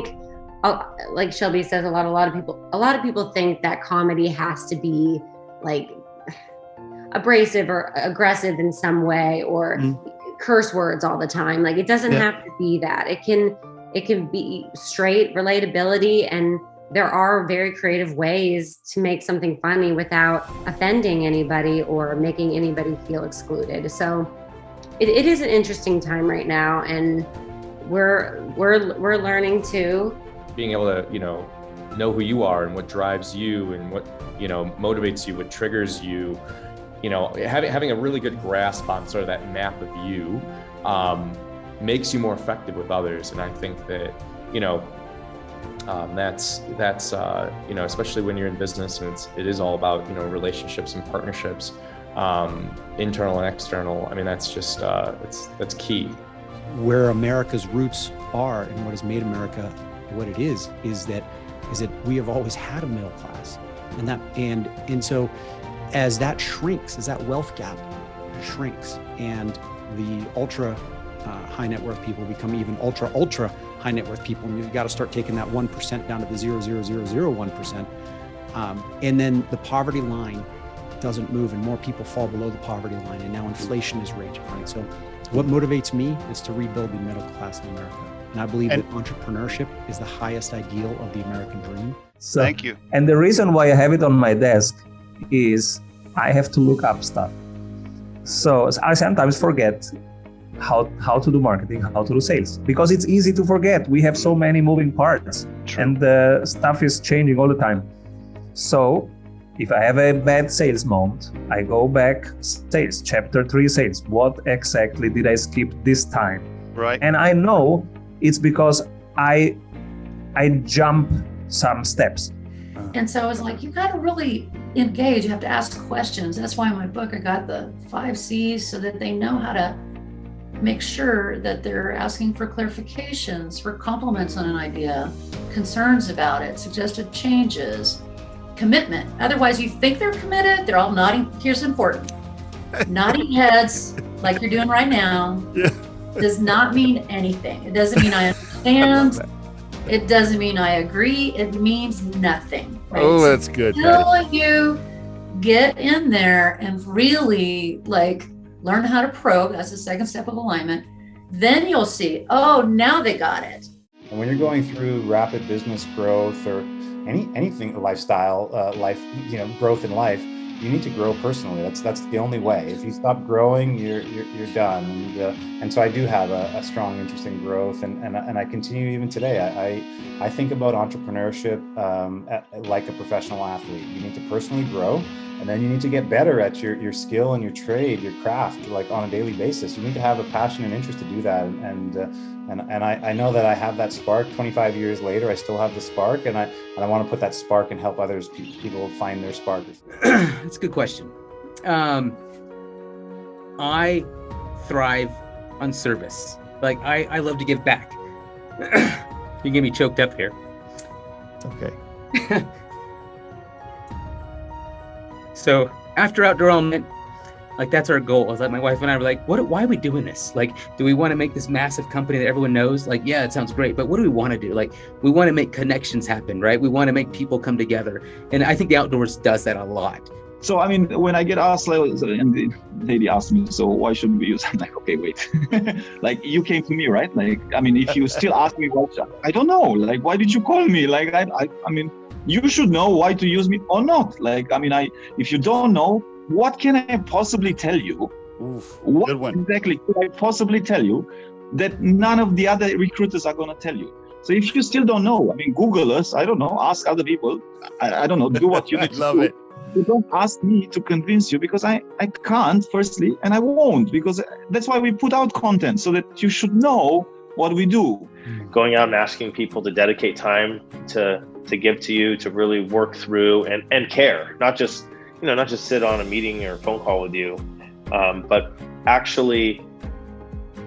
think, like Shelby says, a lot of people think that comedy has to be like abrasive or aggressive in some way, or curse words all the time. Like, it doesn't have to be that. It can be straight relatability, and there are very creative ways to make something funny without offending anybody or making anybody feel excluded. So it is an interesting time right now, and we're learning too. Being able to, know who you are and what drives you and what, motivates you, what triggers you, having a really good grasp on sort of that map of you makes you more effective with others. And I think that, that's especially when you're in business, and it is all about, relationships and partnerships, internal and external. I mean, that's just, that's key. Where America's roots are and what has made America what it is that we have always had a middle class, and so as that shrinks, as that wealth gap shrinks, and the ultra high net worth people become even ultra high net worth people, and you've got to start taking that 1% down to the 0.0001%, and then the poverty line doesn't move, and more people fall below the poverty line, and now inflation is raging, right? So what motivates me is to rebuild the middle class in America. And I believe that entrepreneurship is the highest ideal of the American dream. So, thank you. And the reason why I have it on my desk is I have to look up stuff. So I sometimes forget how to do marketing, how to do sales, because it's easy to forget. We have so many moving parts. True. And the stuff is changing all the time. So if I have a bad sales month, I go back, sales, chapter 3 sales. What exactly did I skip this time? Right. And I know it's because I jump some steps. And so I was like, you got to really engage. You have to ask questions. That's why in my book, I got the 5 C's, so that they know how to make sure that they're asking for clarifications, for compliments on an idea, concerns about it, suggested changes, commitment. Otherwise, you think they're committed, they're all nodding. Here's important. Nodding heads like you're doing right now does not mean anything. It doesn't mean I understand. It doesn't mean I agree. It means nothing. Right? Oh, that's good. Until you get in there and really learn how to probe, that's the second step of alignment, then you'll see, oh, now they got it. And when you're going through rapid business growth or anything, lifestyle, growth in life, you need to grow personally. That's the only way. If you stop growing, you're done. And so I do have a strong interest in growth, and I continue even today. I think about entrepreneurship like a professional athlete. You need to personally grow, and then you need to get better at your skill and your trade, your craft, like on a daily basis. You need to have a passion and interest to do that. And I know that I have that spark. 25 years later, I still have the spark, and I want to put that spark and help others, people find their spark. That's a good question. I thrive on service. Like I love to give back. You get me choked up here. Okay. So after Outdoor Element, that's our goal. It's like my wife and I were like, why are we doing this? Do we want to make this massive company that everyone knows? Yeah, it sounds great, but what do we want to do? We want to make connections happen, right? We want to make people come together. And I think the outdoors does that a lot. So, I mean, when I get asked, and the lady asked me, so why shouldn't we use? I'm like, okay, wait. You came to me, right? If you still ask me, I don't know. Why did you call me? I mean, you should know why to use me or not. If you don't know, what can I possibly tell you? Oof, what good one. Exactly could I possibly tell you that none of the other recruiters are going to tell you? So if you still don't know, Google us, I don't know, ask other people, I don't know, do what you need to love do. it. You don't ask me to convince you, because I can't, firstly, and I won't, because that's why we put out content, so that you should know what we do. Going out and asking people to dedicate time to give to you, to really work through and care, not just sit on a meeting or a phone call with you, but actually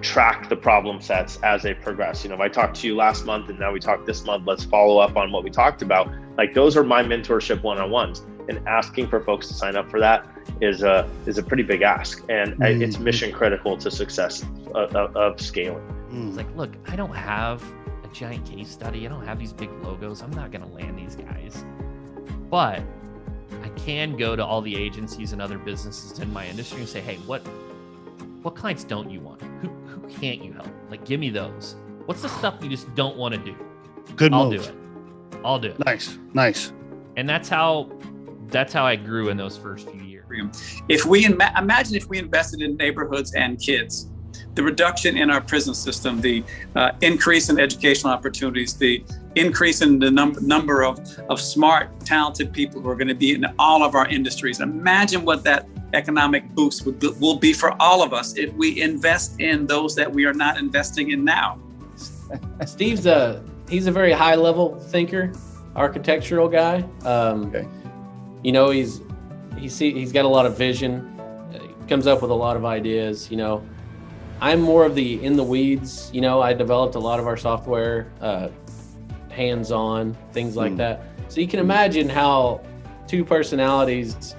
track the problem sets as they progress. If I talked to you last month and now we talked this month, let's follow up on what we talked about. Those are my mentorship one-on-ones, and asking for folks to sign up for that is a pretty big ask, and it's mission critical to success of scaling. It's look, I don't have a giant case study. I don't have these big logos. I'm not going to land these guys. But I can go to all the agencies and other businesses in my industry and say, hey, what clients don't you want? Who can't you help? Like, give me those. What's the stuff you just don't want to do? Good I'll move. do it. I'll do it. Nice. And that's how I grew in those first few years. If we imagine if we invested in neighborhoods and kids, the reduction in our prison system, the increase in educational opportunities, the increase in the number of smart, talented people who are going to be in all of our industries. Imagine what that economic boost will be for all of us if we invest in those that we are not investing in now. Steve's he's a very high level thinker, architectural guy. Okay. You know, he's got a lot of vision. He comes up with a lot of ideas. You know, I'm more of the in the weeds. You know, I developed a lot of our software, hands-on, things like that. So you can imagine how two personalities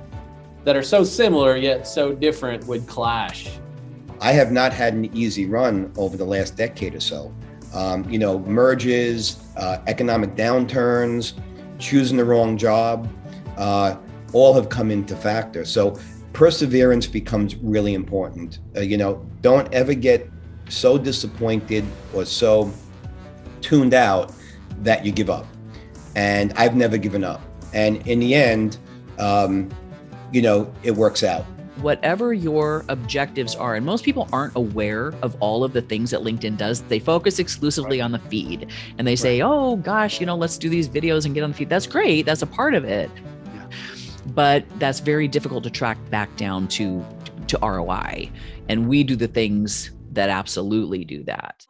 that are so similar yet so different would clash. I have not had an easy run over the last decade or so. You know, merges, economic downturns, choosing the wrong job, all have come into factor. So perseverance becomes really important. You know, don't ever get so disappointed or so tuned out that you give up. And I've never given up. And in the end, you know, it works out. Whatever your objectives are, and most people aren't aware of all of the things that LinkedIn does. They focus exclusively on the feed, and they say, oh gosh, you know, let's do these videos and get on the feed. That's great. That's a part of it. Yeah. But that's very difficult to track back down to ROI. And we do the things that absolutely do that.